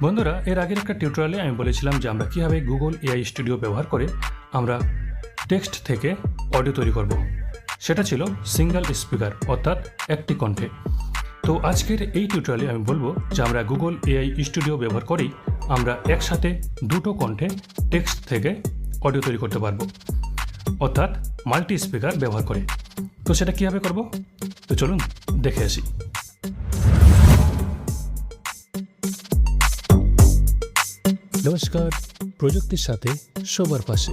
বন্ধুরা, এর আগের একটা টিউটোরিয়ালে আমি বলেছিলাম যে আমরা কীভাবে গুগল এআই স্টুডিও ব্যবহার করে আমরা টেক্সট থেকে অডিও তৈরি করব। সেটা ছিল সিঙ্গেল স্পিকার, অর্থাৎ একটি কণ্ঠে। তো আজকের এই টিউটোরিয়ালে আমি বলবো যে আমরা গুগল এআই স্টুডিও ব্যবহার করেই আমরা একসাথে দুটো কণ্ঠে টেক্সট থেকে অডিও তৈরি করতে পারবো, অর্থাৎ মাল্টি স্পিকার ব্যবহার করে। তো সেটা কীভাবে করব, তো চলুন দেখে আসি। নমস্কার, প্রযুক্তির সাথে সবার পাশে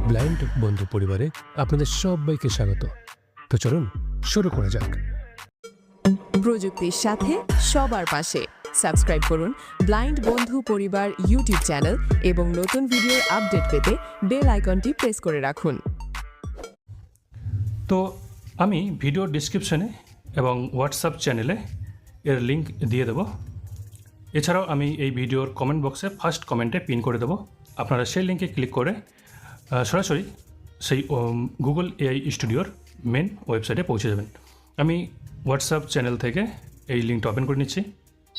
ব্লাইন্ড বন্ধু পরিবারে আপনাদের সবাইকে স্বাগত। তো চলুন শুরু করা যাক। প্রযুক্তির সাথে সবার পাশে সাবস্ক্রাইব করুন ব্লাইন্ড বন্ধু পরিবার ইউটিউব চ্যানেল এবং নতুন ভিডিওর আপডেট পেতে বেল আইকনটি প্রেস করে রাখুন। তো আমি ভিডিও ডিসক্রিপশনে এবং হোয়াটসঅ্যাপ চ্যানেলে এর লিঙ্ক দিয়ে দেবো। এছাড়াও আমি এই ভিডিওর কমেন্ট বক্সে ফার্স্ট কমেন্টে পিন করে দেবো। আপনারা সেই লিঙ্কে ক্লিক করে সরাসরি সেই গুগল এআই স্টুডিওর মেন ওয়েবসাইটে পৌঁছে যাবেন। আমি হোয়াটসঅ্যাপ চ্যানেল থেকে এই লিঙ্কটা ওপেন করে নিচ্ছি।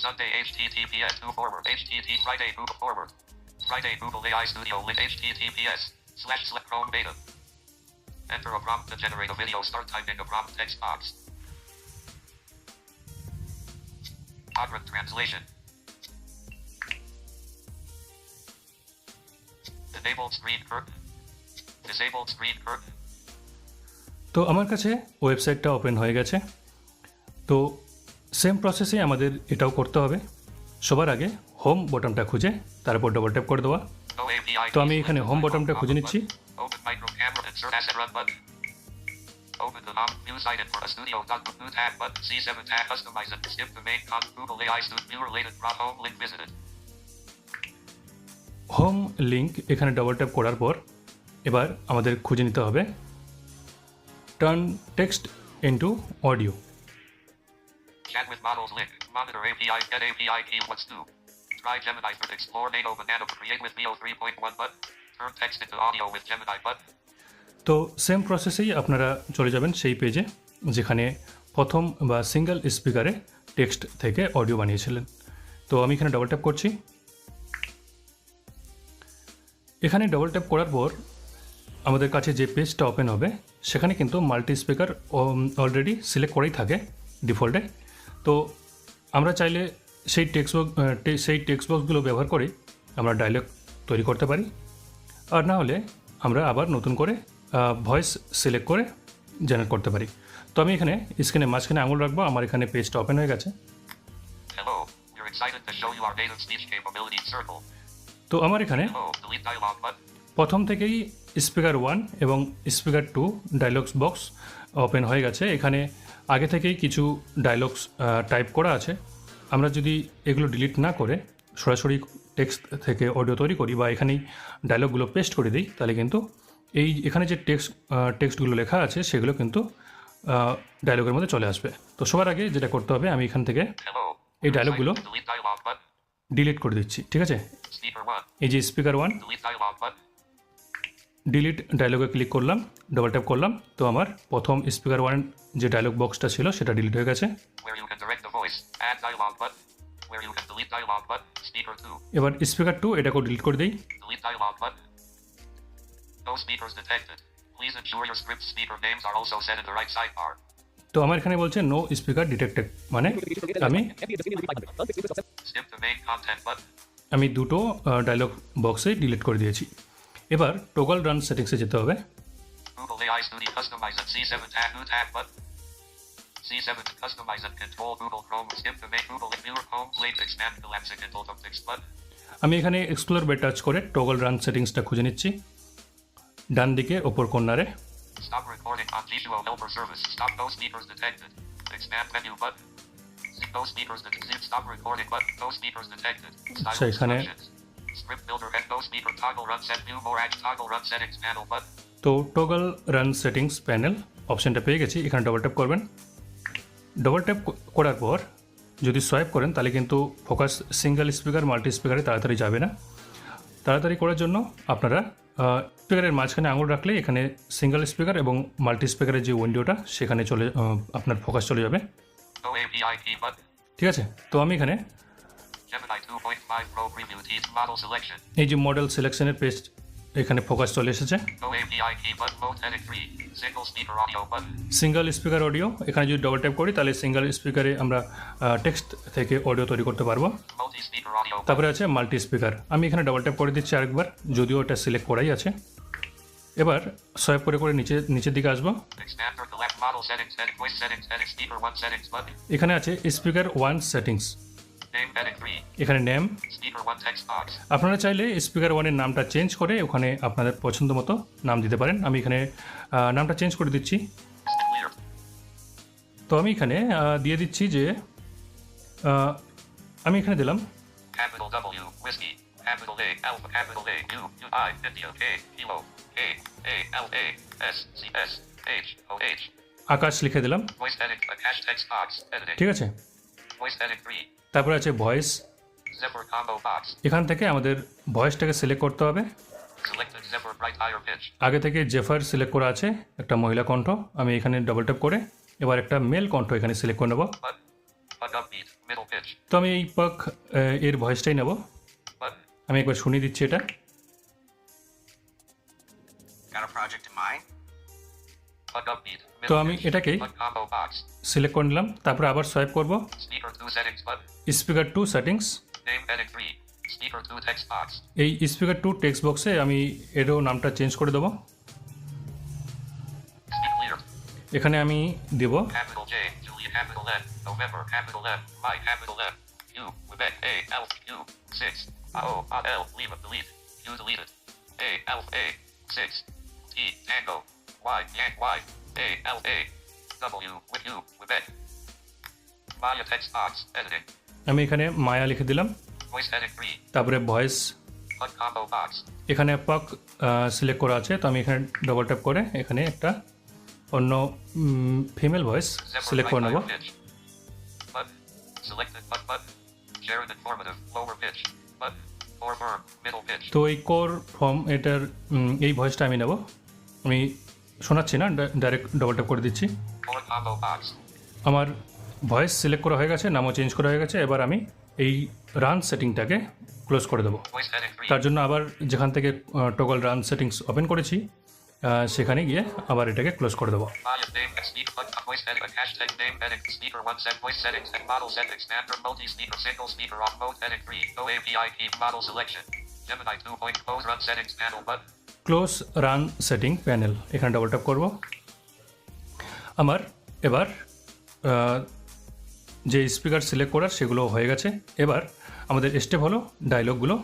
Sunday https Friday Google forward Friday Google AI Studio link https//Chrome beta. Enter a prompt to generate a video. Start typing a prompt text box. Augment translation. Enabled screen curtain. Disabled screen curtain. তো আমার কাছে ওয়েবসাইটটা open হয়ে গেছে। তো same প্রসেসে আমাদের এটাও করতে হবে। সবার আগে হোম বটনটা খুঁজে তারপর ডবল ট্যাপ করে দেওয়া। তো আমি এখানে হোম বটনটা খুঁজে নিচ্ছি। Open micro camera insert asset run button. Open the new site for a studio. New tab button C7 tab customize it. Skip the main Google AI Studio related home link visited. Home link এখানে double tap করার পর এবার আমাদের খুঁজে নিতে হবে turn text into audio. Chat with models link. Monitor API. Get API keywords 2. Try Gemini for explore NATO banana. Create with Neo 3.1 button. Turn text into audio with Gemini button. তো same প্রসেসেই আপনারা চলে যাবেন সেই পেজে যেখানে প্রথম বা single স্পিকারে টেক্সট থেকে অডিও বানিয়েছিলেন। তো আমি এখানে ডবল ট্যাপ করছি। এখানে ডবল ট্যাপ করার পর আমাদের কাছে যে পেজটা ওপেন হবে সেখানে কিন্তু মাল্টি স্পিকার অলরেডি সিলেক্ট করেই থাকে ডিফল্টে। তো আমরা চাইলে সেই টেক্সট বক্সগুলো ব্যবহার করে আমরা ডায়লগ তৈরি করতে পারি, আর না হলে আমরা আবার নতুন করে ভয়েস সিলেক্ট করে জেনারেট করতে পারি। তো আমি এখানে স্ক্রিনে মাঝখানে আঙুল রাখবো। আমার এখানে পেজটা ওপেন হয়ে গেছে। Hello, we're excited to show you our native speech capability circle. তো আমার এখানে Hello, delete dialog button. প্রথম থেকেই স্পিকার 1 এবং স্পিকার 2 ডায়লগস বক্স ওপেন হয়ে গেছে। এখানে আগে থেকেই কিছু ডায়লগস টাইপ করা আছে। আমরা যদি এগুলো ডিলিট না করে সরাসরি টেক্সট থেকে অডিও তৈরি করি বা এখানেই ডায়লগগুলো পেস্ট করে দিই, তাহলে কিন্তু এখানে যে টেক্সটগুলো লেখা আছে সেগুলো কিন্তু ডায়লগের মধ্যে চলে আসবে। তো সবার আগে যেটা করতে হবে, আমি এখান থেকে Hello, এই we're ডায়লগগুলো excited to delete dialog button. Delete করে দিচ্ছি। ঠিক আছে, Speaker 1, এই যে speaker 1 delete dialog button. Delete ডায়লগে ক্লিক করলাম, ডবল ট্যাপ করলাম। তো আমার প্রথম স্পিকার 1 যে ডায়লগ বক্সটা ছিল সেটা ডিলিট হয়ে গেছে। Where you can direct the voice. Add dialog button. Where you can delete dialog button. Speaker 2, এবার স্পিকার 2 এটাকেও ডিলিট করে দিই। delete dialog button. No speakers detected. Please ensure your script speaker names are also set in the right sidebar. তো আমার এখানে বলছে no speaker detected, মানে Skip the main content button. আমি দুটো ডায়লগ বক্সে ডিলিট করে দিয়েছি। এবার টোগল রান সেটিংসে যেতে হবে। Google AI Studio customize at C7 tab new tab button. C7 to customize and control Google Chrome. Skip the main Google viewer home plate expand the lexicon until the text button. আমি এখানে explore বে touch করে toggle run সেটিংসটা খুঁজে নিচ্ছি ডান দিকে ওপর কর্নারে। Stop recording on visual helper service. Stop no speakers detected. Expand menu button. Zip no speakers detected. Stop recording button. No speakers detected. Style So এখানে instructions. Script builder and no speaker toggle run set view more act toggle run settings panel button. তো toggle run settings panel অপশানটা পেয়ে গেছি। এখানে double tap করবেন। Double tap করার পর যদি সোয়াইপ করেন তাহলে কিন্তু ফোকাস সিঙ্গেল স্পিকার মাল্টি স্পিকারে তাড়াতাড়ি যাবে না। তাড়াতাড়ি করার জন্য আপনারা স্পিকারের মাঝখানে আঙুল রাখলে এখানে সিঙ্গেল স্পিকার এবং মাল্টি স্পিকারের যে উইন্ডোটা সেখানে আপনার ফোকাস চলে যাবে। No API key button. ঠিক আছে, তো আমি এখানে Gemini 2.5 Pro Preview Teeth Model Selection. এই যে মডেল সিলেকশনের পেজ এখানে ফোকাস চলে এসেছে। No API key button mode edit 3. Single speaker audio button. Single speaker audio, এখানে যদি ডবল ট্যাপ করি তাহলে সিঙ্গেল স্পিকারে আমরা টেক্সট থেকে অডিও তৈরি করতে পারবো। Multi speaker audio button. তারপরে আছে মাল্টি স্পিকার, আমি এখানে ডবল ট্যাপ করে দিচ্ছি আরেকবার, যদিও এটা সিলেক্ট করাই আছে। এবার সোয়াইপ করে করে নিচের দিকে আসবো। Expand or collect model settings, edit voice settings, edit speaker 1 settings button. এখানে আছে স্পিকার 1 সেটিংস, Name edit 3. এখানে নেম। Speaker 1 text box. আপনারা চাইলে স্পিকার 1-এর নামটা চেঞ্জ করে ওখানে আপনাদের পছন্দ মতো নাম দিতে পারেন। আমি এখানে নামটা চেঞ্জ করে দিচ্ছি। Clear. তো আমি এখানে দিয়ে দিচ্ছি যে আমি এখানে দিলাম Capital W, whiskey. Capital A, alpha, capital A, U, U, I, India, K, kilo, A, L, A, S, C, S, H, O, H. আকাশ লিখে দিলাম, Voice edit, a cache text box, editing. ঠিক আছে। Voice edit 3. তারপরে আছে voice, Zipper combo box. এখান থেকে আমাদের ভয়েসটাকে select করতে হবে। Selected zipper bright higher pitch. আগে থেকে জেফার সিলেক্ট করা আছে, একটা মহিলা কণ্ঠ, আমি এখানে ডবল ট্যাপ করে এবার একটা মেল কণ্ঠ এখানে সিলেক্ট করে নেব। But upbeat, middle pitch. তো আমি এই পাক এর ভয়েসটাই নেব, But আমি একবার শুনিয়ে দিচ্ছি এটা। got a project in mind? But upbeat, তো middle আমি pitch. এটাকে But combo box. সিলেক্ট করে নিলাম, তারপরে আবার সোয়াইপ করব, Speaker 2 settings button. Speaker 2 settings. Name edit 3. Speaker 2 text box. এই স্পিকার 2 টেক্সট বক্সে আমি এরও নামটা চেঞ্জ করে দেবো। Speak clear. এখানে আমি দেব Capital J, Julia, capital N, November, capital M, my, capital M, U, Quebec, A, L, U, 6, O, L, Lima, delete, U, deleted, A, L, A, 6, T, Tango, Y, Yank, Y, A, L, A, W, with U, Quebec, Maya text box, editing, আমি এখানে মায়া লিখে দিলাম, voice edit 3, তারপরে voice HUD combo box, এখানে পাক select করা আছে, তো আমি এখানে ডবল ট্যাপ করে এখানে একটা অন্য female voice zipper select right করে নেব। higher pitch, but, selected, but, share and informative, lower pitch, but, or firm, middle pitch, তো এই কোর ফর্ম এটার এই ভয়েসটা আমি নেব, আমি শোনাচ্ছি না, ডাইরেক্ট ডবল ট্যাপ করে দিচ্ছি। or combo box, আমার ভয়েস সিলেক্ট করা হয়ে গেছে, নামও চেঞ্জ করা হয়ে গেছে। এবার আমি এই রান সেটিংটাকে ক্লোজ করে দেবো। voice edit 3, তার জন্য আবার যেখান থেকে টগল রান সেটিংস ওপেন করেছি সেখানে গিয়ে আবার এটাকে ক্লোজ করে দেবো। Maya name and speak but voice edit a hashtag name edit speaker 1 set voice settings and model settings standard multi speaker single speaker on mode edit 3 no API key model selection Gemini 2 point close run settings panel button close run setting panel, এখানে double tap করব। আমার এবার যে speaker select করার সেগুলো হয়ে গেছে। এবার আমাদের স্টেপ হলো ডায়লগগুলো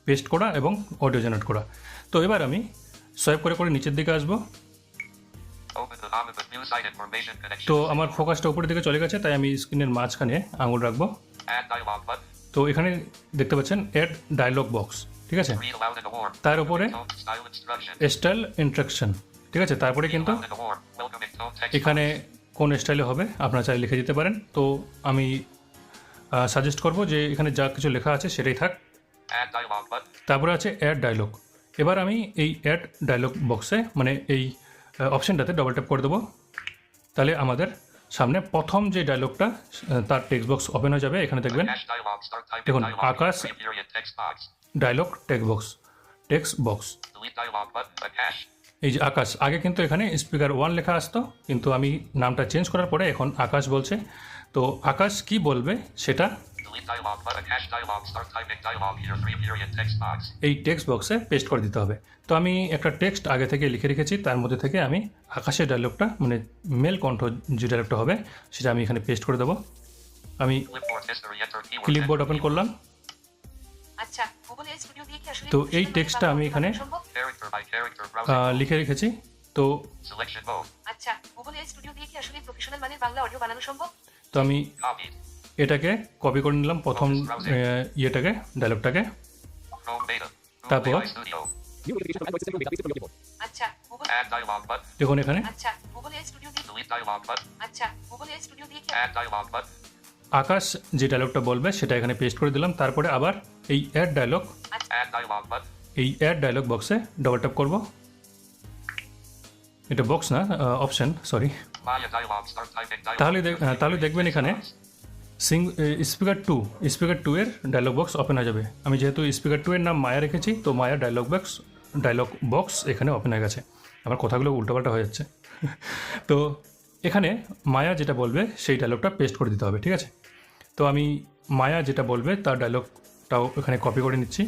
পেস্ট করা এবং অডিও জেনারেট করা। তো এবার আমি সোয়াইপ করে করে নিচের দিকে আসবো। open the omnibus new site information connection তো আমার ফোকাসটা উপরের দিকে চলে গেছে, তাই আমি স্ক্রিনের মাঝখানে আঙুল রাখবো। add dialog button তো এখানে দেখতে পাচ্ছেন অ্যাড ডায়লগ বক্স, ঠিক আছে। read aloud and a warm তার উপরে tone style instruction style interaction, ঠিক আছে। তারপরে কিন্তু loud and a warm welcoming tone text এখানে কোন স্টাইলে হবে আপনারা চাইলে লিখে দিতে পারেন। তো আমি সাজেস্ট করব যে এখানে যা কিছু লেখা আছে সেটাই থাক। add dialog button তারপরে আছে অ্যাড ডায়লগ। এবার আমি এই অ্যাড ডায়লগ বক্সে মানে এই অপশনটাতে ডবল ট্যাপ করে দেবো, তাহলে আমাদের সামনে প্রথম যে ডায়লগটা তার টেক্সট বক্স ওপেন হয়ে যাবে। এখানে দেখবেন hash dialog start typing দেখুন, dialog Akash free period text box dialog text box. delete dialog button a cache এই যে আকাশ, আগে কিন্তু এখানে স্পিকার 1 লেখা আসতো, কিন্তু আমি নামটা চেঞ্জ করার পরে এখন আকাশ বলছে। তো আকাশ কি বলবে সেটা delete dialog button hash dialog start typing dialog here free period text box এই টেক্সট বক্সে পেস্ট করে দিতে হবে। তো আমি একটা টেক্সট আগে থেকে লিখে রেখেছি, তার মধ্যে থেকে আমি আকাশের ডায়লগটা মানে মেল কণ্ঠ যে ডায়লগটা হবে সেটা আমি এখানে পেস্ট করে দেবো। আমি clipboard history enter keyword clipboard open করলাম। আচ্ছা গুগল এআই স্টুডিও দিয়ে কি আসলে তো এই টেক্সটটা আমি এখানে character by character browsing লিখে রেখেছি। তো selection mode আচ্ছা গুগল এআই স্টুডিও দিয়ে কি আসলে প্রফেশনাল মানের বাংলা অডিও বানানো সম্ভব? তো আমি copied এটাকে কপি করে নিলাম, প্রথম ইয়েটাকে ডায়লগটাকে। Chrome beta তারপর AI studio আচ্ছা গুগল add dialog button দেখুন এখানে আচ্ছা গুগল এআই স্টুডিও দিয়ে delete dialog button আচ্ছা গুগল এআই স্টুডিও দিয়ে কি add dialog button আকাশ যে ডায়লগটা বলবে সেটা এখানে পেস্ট করে দিলাম। তারপরে আবার এই add dialog, add dialog button এই অ্যাড ডায়লগ বক্সে ডবল ট্যাপ করব। এটা বক্স না, option, sorry. Maya dialog start typing dialog তাহলে তাহলে দেখবেন এখানে স্পিকার টু এর ডায়লগ বক্স ওপেন হয়ে যাবে। আমি যেহেতু স্পিকার টু এর নাম মায়া রেখেছি, তো মায়া ডায়লগ বক্স এখানে ওপেন হয়ে গেছে। আমার কথাগুলো উল্টোপাল্টা হয়ে যাচ্ছে। তো এখানে মায়া যেটা বলবে সেই ডায়লগটা পেস্ট করে দিতে হবে, ঠিক আছে? তো আমি মায়া যেটা বলবে তার ডায়লগটাও এখানে কপি করে নিচ্ছি।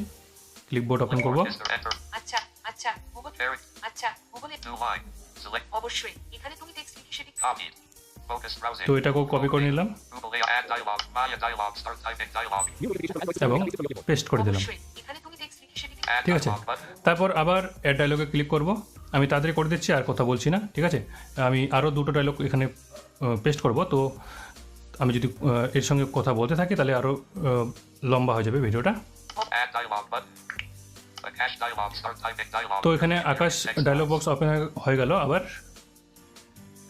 ক্লিপবোর্ড ওপেন করব। Enter. আচ্ছা আচ্ছা গুগল Character. আচ্ছা গুগলে New line. Select. অবশ্যই এখানে তুমি টেক্সট লিখে সেটি Copied. Focus browsing. তো এটাকেও কপি করে নিলাম Google AI add dialog. Maya dialog. Start typing dialog. এবং পেস্ট করে দিলাম, অবশ্যই এখানে তুমি টেক্সট লিখে সেটি Add ঠিক আছে? dialog button. তারপর আবার অ্যাড ডায়লগে ক্লিক করব। আমি তাড়াতাড়ি করে দিচ্ছি, আর কথা বলছি না, ঠিক আছে? আমি আরও দুটো ডায়লগ এখানে পেস্ট করব। তো আমি যদি এর সঙ্গে কথা বলতে থাকি তাহলে আরও লম্বা হয়ে যাবে ভিডিওটা। Add dialog button. Cache dialog. Start typing dialog. তো এখানে আকাশ ডায়লগ বক্স ওপেন হয়ে গেল। আবার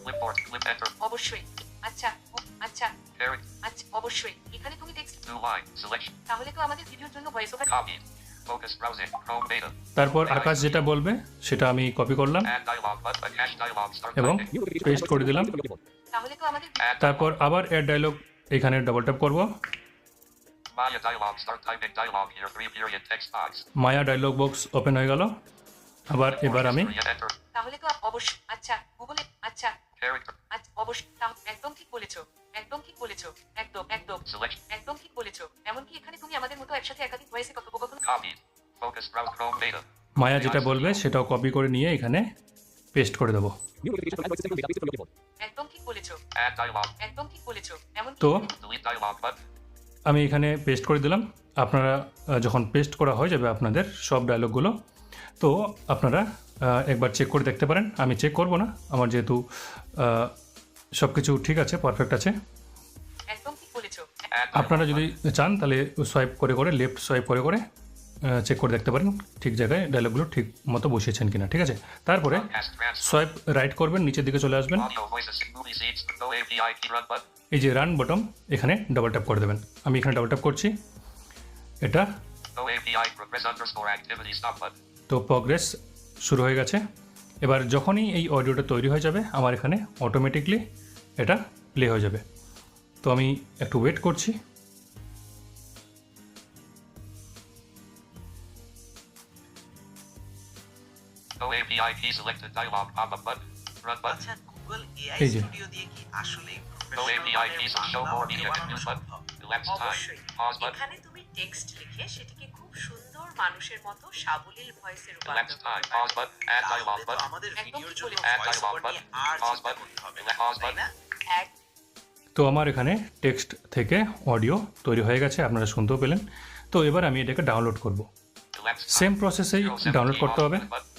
Clipboard. Clip enter. অবশ্যই আচ্ছা আচ্ছা Character. আচ্ছা অবশ্যই এখানে তুমি টেক্সট New line. Selection. তাহলে তো আমাদের ভিডিওর জন্য voice over Copied. Focus browsing. Chrome beta. তারপর আকাশ যেটা বলবে সেটা আমি কপি করলাম Add dialog button. Cache dialog. Start এবং typing. পেস্ট করে দিলাম। তাহলে তো আমাদের Add তারপর আবার অ্যাড ডায়লগ এখানে ডবল ট্যাপ করব। Maya dialog. Start typing dialog here. 3 period text box. Maya dialogue box open হয়ে গেল। আবার এবার আমি History. Enter. তাহলে তো অবশ্যই আচ্ছা গুগলে আচ্ছা Character. আচ্ছা অবশ্যই একদম ঠিক বলেছো একদম ঠিক বলেছো একদম একদম Selection. একদম ঠিক বলেছো। এমনকি এখানে তুমি আমাদের মতো একসাথে একাধিক ভয়েসে কথোপকথন Copied. Focus browse Chrome beta. মায়া যেটা বলবে সেটাও কপি করে নিয়ে এখানে পেস্ট করে দেবো। একদম ঠিক বলেছো Add dialog. একদম ঠিক বলেছো এমনকি তো Delete dialog button. আমি এখানে পেস্ট করে দিলাম। আপনারা যখন পেস্ট করা হয়ে যাবে আপনাদের সব ডায়লগগুলো, তো আপনারা একবার চেক করে দেখতে পারেন। আমি চেক করব না, আমার যেহেতু সব কিছু ঠিক আছে, পারফেক্ট আছে। একদম ঠিক বলেছো Add আপনারা যদি চান তাহলে সোয়াইপ করে লেফট সোয়াইপ করে চেক করে দেখতে পারেন ঠিক জায়গায় ডায়লগগুলো ঠিক মতো বসিয়েছেন কিনা, ঠিক আছে? তারপরে Podcast transfer. সোয়াইপ রাইট করবেন, নিচের দিকে চলে আসবেন। Audio voices. Movie seeds. No API key run button. এই যে রান বটম, এখানে ডাবল ট্যাপ করে দেবেন। আমি এখানে ডাবল ট্যাপ করছি, এটা No API progress underscore activity stop button. তো প্রগ্রেস শুরু হয়ে গেছে। এবার যখনই এই অডিওটা তৈরি হয়ে যাবে আমার এখানে অটোমেটিকলি এটা প্লে হয়ে যাবে। তো আমি একটু ওয়েট করছি। No API key selected dialog pop-up button. Run button. আচ্ছা গুগল এআই এই যে। স্টুডিও দিয়ে কি আসলে No API keys to show more media can use button. Elapsed time. অবশ্যই Pause button. এখানে তুমি টেক্সট লিখে সেটিকে খুব সুন্দর মানুষের মতো সাবলীল ভয়েসে রূপান্তর Elapsed করতে time. পারো। Pause button. Add তাহলে dialog তো button. আমাদের একদম ভিডিওর ঠিক জন্য বলেছো। Add ভয়েস dialog ওভার নিয়ে button. আর Pause চিন্তা button. করতে হবে Pause তাই না button. এক তো আমার এখানে টেক্সট থেকে অডিও তৈরি হয়ে গেছে, আপনারা শুনতেও পেলেন। তো এবার আমি এটাকে ডাউনলোড করব। Elapsed time. সেম প্রসেসেই 017 ডাউনলোড করতে হবে। pause button.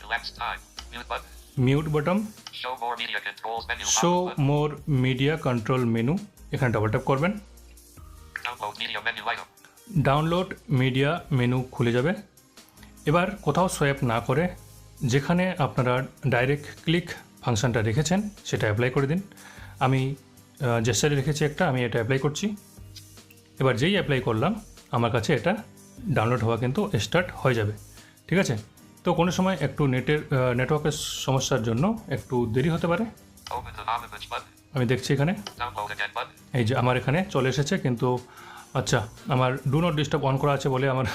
Elapsed time. Mute button. Mute bottom, Show more media controls menu. Show pop-up button. মোর মিডিয়া কন্ট্রোল মেনু, এখানে ডাবল ট্যাপ করবেন। Download media menu item. Download media menu খুলে যাবে। এবার কোথাও swipe না করে যেখানে আপনারা ডাইরেক্ট ক্লিক ফাংশনটা রেখেছেন সেটা অ্যাপ্লাই করে দিন। আমি জেস্টারে রেখেছি একটা, আমি এটা অ্যাপ্লাই করছি। এবার যেই অ্যাপ্লাই করলাম আমার কাছে এটা ডাউনলোড হওয়া কিন্তু স্টার্ট হয়ে যাবে, ঠিক আছে? তো কোনো সময় একটু নেটওয়ার্কের সমস্যার জন্য একটু দেরি হতে পারে। Open the non-image button. আমি দেখছি এখানে, Download again button. এই যে আমার এখানে চলে এসেছে, কিন্তু আচ্ছা আমার ডু নট ডিস্টার্ব অন করা আছে বলে আমার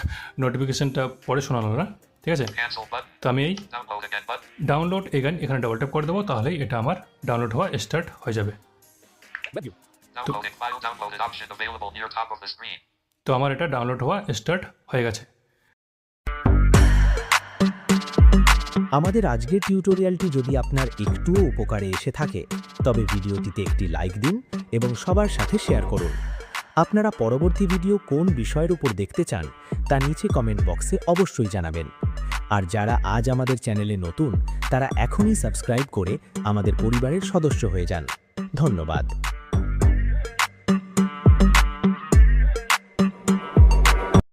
নোটিফিকেশনটা পরে শোনালো না, ঠিক আছে? Cancel button. তো আমি এই Download again button. Download again এখানে ডাবল ট্যাপ করে দেবো, তাহলেই এটা আমার ডাউনলোড হওয়া স্টার্ট হয়ে যাবে। Downloading file downloaded option available near top of the screen. তো আমার এটা ডাউনলোড হওয়া স্টার্ট হয়ে গেছে। আমাদের আজকের টিউটোরিয়ালটি যদি আপনার একটুও উপকারে এসে থাকে তবে ভিডিওটিতে একটি লাইক দিন এবং সবার সাথে শেয়ার করুন। আপনারা পরবর্তী ভিডিও কোন বিষয়ের উপর দেখতে চান তা নিচে কমেন্ট বক্সে অবশ্যই জানাবেন। আর যারা আজ আমাদের চ্যানেলে নতুন তারা এখনই সাবস্ক্রাইব করে আমাদের পরিবারের সদস্য হয়ে যান। ধন্যবাদ।